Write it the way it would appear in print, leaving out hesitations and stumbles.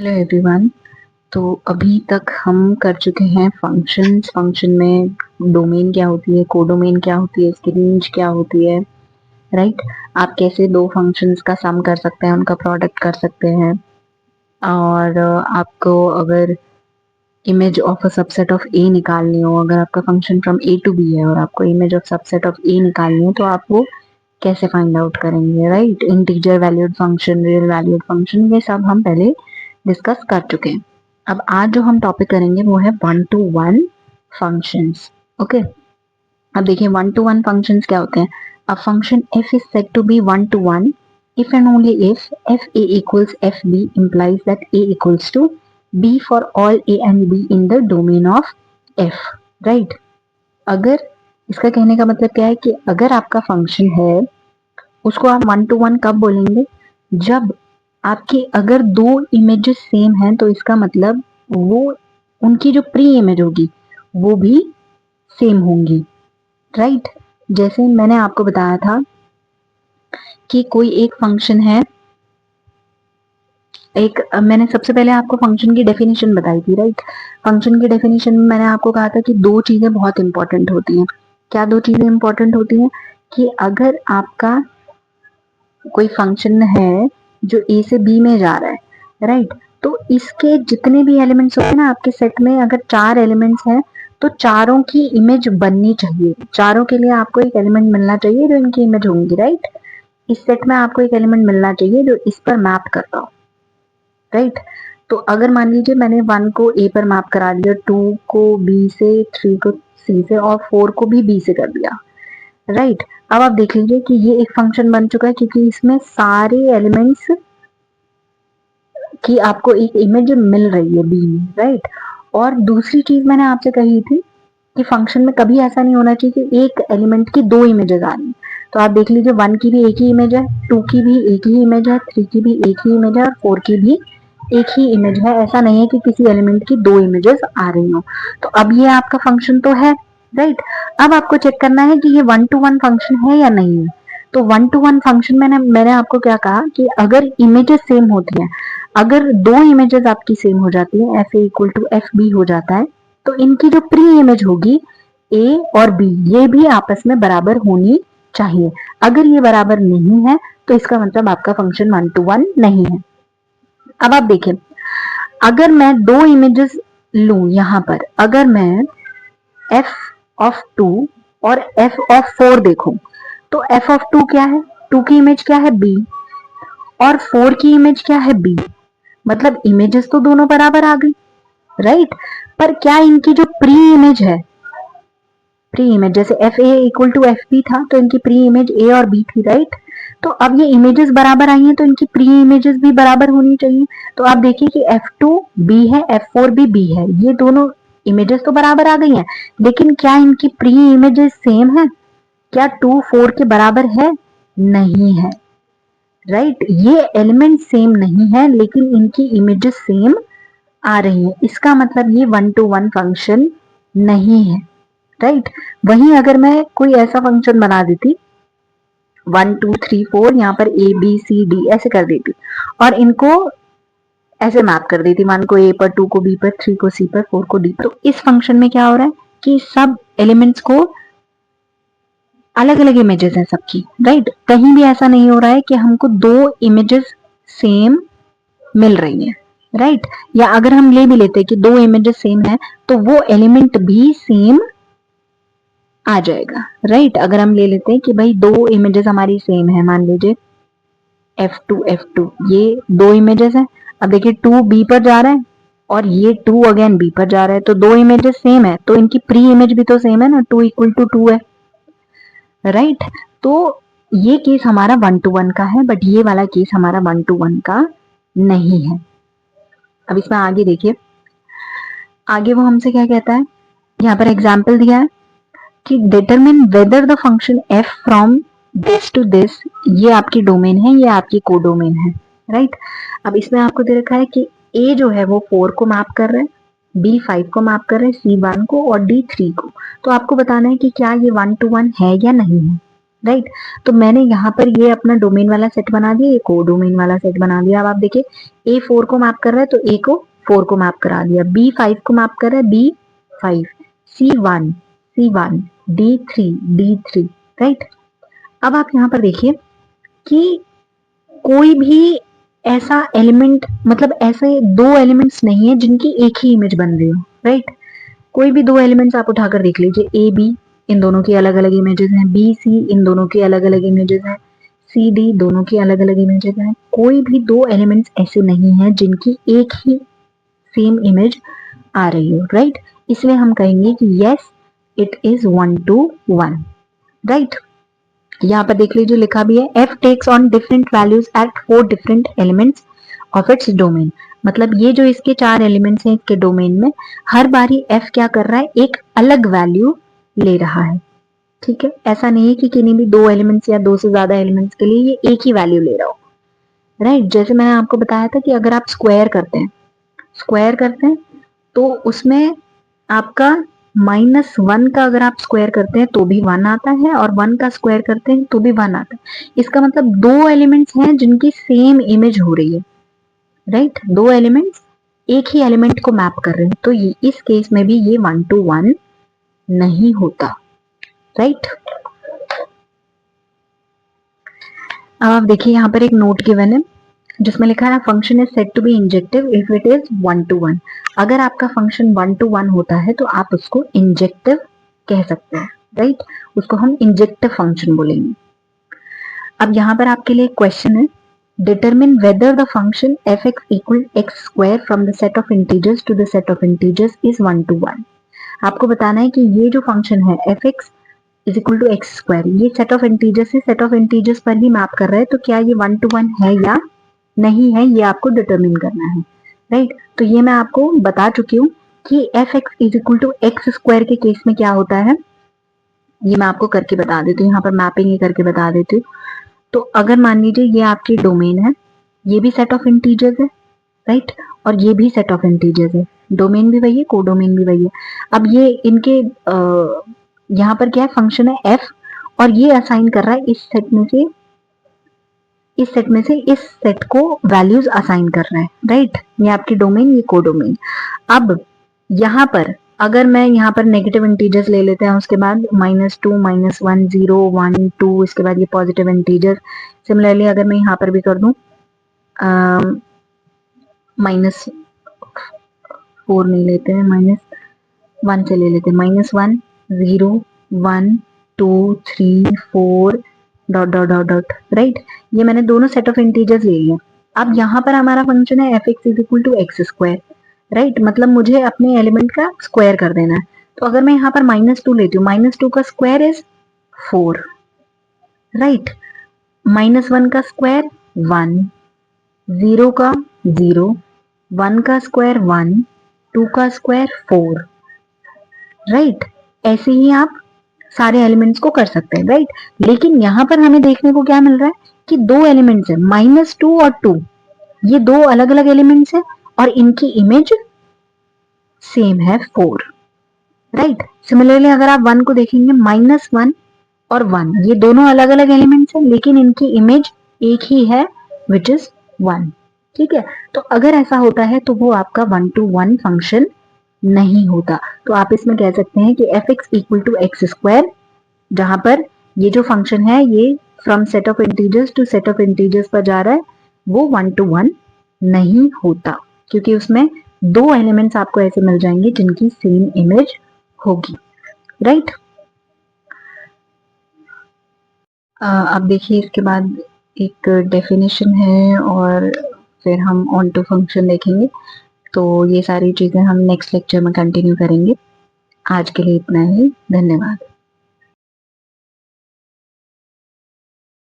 Hello everyone. तो अभी तक हम कर चुके हैं फंक्शंस। फंक्शन में डोमेन क्या होती है, कोडोमेन क्या होती है, इसकी रेंज क्या होती है, राइट। आप कैसे दो फंक्शंस का सम कर सकते हैं, उनका प्रोडक्ट कर सकते हैं। और आपको अगर image of a subset of A निकालनी हो, अगर आपका function from A to B है और आपको image of subset of A निकालनी हो, तो आप वो कैसे फाइंड आउट करेंगे, right. Integer valued function, real valued function, ये सब हम पहले डिस्कस कर चुके हैं। अब आज जो हम टॉपिक करेंगे वो है one two one functions. Okay, अब देखिए वन टू वन फंक्शंस क्या होते हैं। A function f is said to be one to one if and only if fa equals fb implies that a equals to b for all a and b in the domain of f, right। अगर इसका कहने का मतलब क्या है कि अगर आपका फंक्शन है उसको आप वन टू वन कब बोलेंगे, जब आपके अगर दो इमेजेस सेम हैं तो इसका मतलब वो उनकी जो प्री इमेज होगी वो भी सेम होंगी, राइट। जैसे मैंने आपको बताया था कि कोई एक फंक्शन है, मैंने सबसे पहले आपको फंक्शन की डेफिनेशन बताई थी, राइट। फंक्शन की डेफिनेशन में मैंने आपको कहा था कि दो चीजें बहुत इंपॉर्टेंट होती हैं। क्या दो चीजें इंपॉर्टेंट होती हैं कि अगर आपका कोई फंक्शन है जो ए से बी में जा रहा है, राइट, तो इसके जितने भी एलिमेंट्स होते हैं ना आपके सेट में, अगर चार एलिमेंट्स हैं तो चारों की इमेज बननी चाहिए। चारों के लिए आपको एक एलिमेंट मिलना चाहिए जो इनकी इमेज होंगी, राइट। इस सेट में आपको एक एलिमेंट मिलना चाहिए जो इस पर मैप करता हो, राइट। तो अगर मान लीजिए मैंने वन को ए पर मैप करा दिया, टू को बी से, थ्री को सी से और फोर को भी बी से कर दिया, राइट। अब आप देख लीजिए कि ये एक फंक्शन बन चुका है क्योंकि इसमें सारे एलिमेंट्स की आपको एक इमेज मिल रही है बी में, राइट। और दूसरी चीज मैंने आपसे कही थी कि फंक्शन में कभी ऐसा नहीं होना चाहिए कि एक एलिमेंट की दो इमेजेस आ रही। तो आप देख लीजिए वन की भी एक ही इमेज है, टू की भी एक ही इमेज है, थ्री की भी एक ही इमेज है और फोर की भी एक ही इमेज है। ऐसा नहीं है कि किसी एलिमेंट की दो इमेजेस आ रही हो। तो अब ये आपका फंक्शन तो है, राइट। अब आपको चेक करना है कि ये वन टू वन फंक्शन है या नहीं है। तो वन टू वन फंक्शन मैंने आपको क्या कहा कि अगर इमेजेस सेम होती हैं, अगर दो इमेजेस आपकी सेम हो जाती है, f a equal to f b हो जाता है, तो इनकी जो प्री इमेज होगी ए और बी ये भी आपस में बराबर होनी चाहिए। अगर ये बराबर नहीं है तो इसका मतलब आपका फंक्शन वन टू वन नहीं है। अब आप देखें, अगर मैं दो इमेजेस लू यहां पर, अगर मैं एफ ऑफ टू और एफ ऑफ फोर देखूं, तो एफ ऑफ टू क्या है, टू की इमेज क्या है बी और फोर की इमेज क्या है बी, मतलब इमेजेस तो दोनों बराबर आ गई, राइट। पर क्या इनकी जो प्री इमेज है, प्री इमेज जैसे f a equal to f b था तो इनकी प्री इमेज ए और बी थी, राइट। तो अब ये इमेजेस बराबर आई हैं तो इनकी प्री इमेजेस भी बराबर होनी चाहिए। तो आप देखिए कि एफ टू बी है, एफ फोर भी बी है, ये दोनों इमेजेस तो बराबर आ गई हैं, लेकिन क्या इनकी प्री इमेजेस सेम है, क्या टू फोर के बराबर है, नहीं है, राइट। ये एलिमेंट सेम नहीं है लेकिन इनकी इमेजेस सेम आ रही है, इसका मतलब ये वन टू वन फंक्शन नहीं है, राइट। वहीं अगर मैं कोई ऐसा फंक्शन बना देती वन टू थ्री फोर, यहाँ पर ए बी सी डी ऐसे कर देती और इनको ऐसे मैप कर देती, वन को ए पर, टू को बी पर, थ्री को सी पर, फोर को डी पर, तो इस फंक्शन में क्या हो रहा है कि सब एलिमेंट्स को अलग अलग इमेजेस हैं सबकी, राइट। कहीं भी ऐसा नहीं हो रहा है कि हमको दो इमेजेस सेम मिल रही है, राइट। या अगर हम ले भी लेते कि दो इमेजेस सेम है तो वो एलिमेंट भी सेम आ जाएगा, राइट। अगर हम ले लेते हैं कि भाई दो इमेजेस हमारी सेम है, मान लीजिए F2 ये दो इमेजेस है। अब देखिए टू बी पर जा रहा है और ये टू अगेन बी पर जा रहा है, तो दो इमेजेस सेम है तो इनकी प्री इमेज भी तो सेम है ना, टू इक्वल टू टू है, राइट। तो ये केस हमारा वन टू वन का है, बट ये वाला केस हमारा वन टू वन का नहीं है। अब इसमें आगे देखिए, आगे वो हमसे क्या कहता है, यहाँ पर एग्जाम्पल दिया है कि determine whether the function f from this to this, ये आपकी डोमेन है, ये आपकी कोडोमेन है, राइट। अब इसमें आपको दे रखा है कि ए जो है वो फोर को मैप कर रहा है, बी फाइव को मैप कर रहा है, सी वन को और डी थ्री को। तो आपको बताना है कि क्या ये वन टू वन है या नहीं है, राइट। तो मैंने यहाँ पर ये अपना डोमेन वाला सेट बना दिया, ये को डोमेन वाला सेट बना दिया। अब आप देखिए A4 को मैप कर रहा है तो A को 4 को मैप करा दिया, B5 को मैप कर रहा है B5, C1 C1, D3 D3, right. अब आप यहाँ पर देखिए कि कोई भी ऐसा एलिमेंट, मतलब ऐसे दो एलिमेंट्स नहीं है जिनकी एक ही इमेज बन रही हो, राइट। कोई भी दो एलिमेंट्स आप उठाकर देख लीजिए, ए बी इन दोनों की अलग अलग इमेजेस हैं, बी सी इन दोनों की अलग अलग इमेजेस हैं, सी डी दोनों की अलग अलग इमेजेस हैं। कोई भी दो एलिमेंट्स ऐसे नहीं है जिनकी एक ही सेम इमेज आ रही हो, राइट। इसलिए हम कहेंगे कि yes it is 1 to 1, right. यहाँ पर देख लीजिए लिखा भी है f takes on different values at 4 different elements of its domain. मतलब ये जो इसके 4 एलिमेंट्स हैं इसके डोमेन में, हर बारी f क्या कर रहा है, एक अलग वैल्यू ले रहा है, ठीक है। ऐसा नहीं है कि किन्हीं भी दो एलिमेंट्स या दो से ज्यादा एलिमेंट्स के लिए ये एक ही वैल्यू ले रहा हो, राइट। जैसे मैंने आपको बताया था कि अगर आप स्क्वायर करते हैं तो उसमें आपका -1 का अगर आप स्क्वायर करते हैं तो भी 1 आता है, और 1 का स्क्वायर करते हैं तो भी 1 आता है। इसका मतलब दो एलिमेंट्स हैं जिनकी सेम इमेज हो रही है, राइट। दो एलिमेंट्स एक ही एलिमेंट को मैप कर रहे हैं, तो ये इस केस में भी ये 1 to 1 नहीं होता, राइट। अब आप देखिए यहाँ पर एक नोट गिवन है जिसमें लिखा है function is set to be injective if it is 1 to 1। अगर आपका फंक्शन 1 to 1 होता है तो आप उसको इंजेक्टिव कह सकते हैं, राइट। उसको हम इंजेक्टिव फंक्शन बोलेंगे। अब यहाँ पर आपके लिए क्वेश्चन है, determine whether the function f x equal x square from the set of integers to the set of integers is 1 to 1। आपको बताना है कि ये जो फंक्शन है f x is equal to x square, ये सेट ऑफ इंटीजर्स से set of integers पर ही मैप कर रहा है, तो क्या ये 1 to 1 है या नहीं है, ये आपको डिटरमिन करना है, राइट। तो ये मैं आपको बता चुकी हूँ कि f x is equal to x square के केस में क्या होता है, ये मैं आपको करके बता देती हूँ। यहाँ पर मैपिंग ही करके बता देती हूँ। तो अगर मान लीजिए ये आपकी डोमेन है, ये भी सेट ऑफ इंटीजर्स है, राइट, और ये भी सेट ऑफ इंटीजर्स है, डोमेन भी वही है, कोडोमेन भी वही है। अब ये इनके यहाँ पर क्या है, फंक्शन है एफ, और ये असाइन कर रहा है इस सेट में से इस सेट को वैल्यूज असाइन कर रहा है, राइट। ये आपकी डोमेन, ये कोडोमेन। अब यहाँ पर अगर मैं यहाँ पर नेगेटिव इंटीजर्स ले लेते हैं, उसके बाद -2 -1 0 1 2, इसके बाद ये पॉजिटिव इंटीजर। सिमिलरली अगर मैं यहाँ पर भी कर दूं -4 नहीं लेते हैं, -1 से ले लेते हैं, -1 0 1 2 3 4 dot dot dot dot, right. ये मैंने दोनों सेट ऑफ इंटीजर्स ले लिए। अब यहाँ पर हमारा फंक्शन है f x is equal to x square, right. मतलब मुझे अपने एलिमेंट का स्क्वायर कर देना है। तो अगर मैं यहाँ पर -2 लेती हूँ, -2 का स्क्वायर इज 4, राइट। -1 का स्क्वायर 1, 0 का 0, 1 का स्क्वायर 1, 2 का स्क्वायर 4, राइट। ऐसे ही आप सारे एलिमेंट्स को कर सकते हैं, राइट। लेकिन यहाँ पर हमें देखने को क्या मिल रहा है कि दो एलिमेंट्स है, -2 और 2, ये दो अलग अलग एलिमेंट्स है और इनकी इमेज सेम है 4, राइट। सिमिलरली अगर आप 1 को देखेंगे, -1 और 1 ये दोनों अलग अलग एलिमेंट्स हैं लेकिन इनकी इमेज एक ही है विच इज 1, ठीक है। तो अगर ऐसा होता है तो वो आपका 1 to 1 फंक्शन नहीं होता। तो आप इसमें कह सकते हैं कि f x equal to x square, जहां पर ये जो फंक्शन है ये from set of integers to set of integers पर जा रहा है, वो 1 to 1 नहीं होता, क्योंकि उसमें दो एलिमेंट्स आपको ऐसे मिल जाएंगे जिनकी सेम इमेज होगी, राइट। अब देखिए इसके बाद एक डेफिनेशन है और फिर हम ऑन टू फंक्शन देखेंगे। तो ये सारी चीजें हम नेक्स्ट लेक्चर में कंटिन्यू करेंगे। आज के लिए इतना ही, धन्यवाद।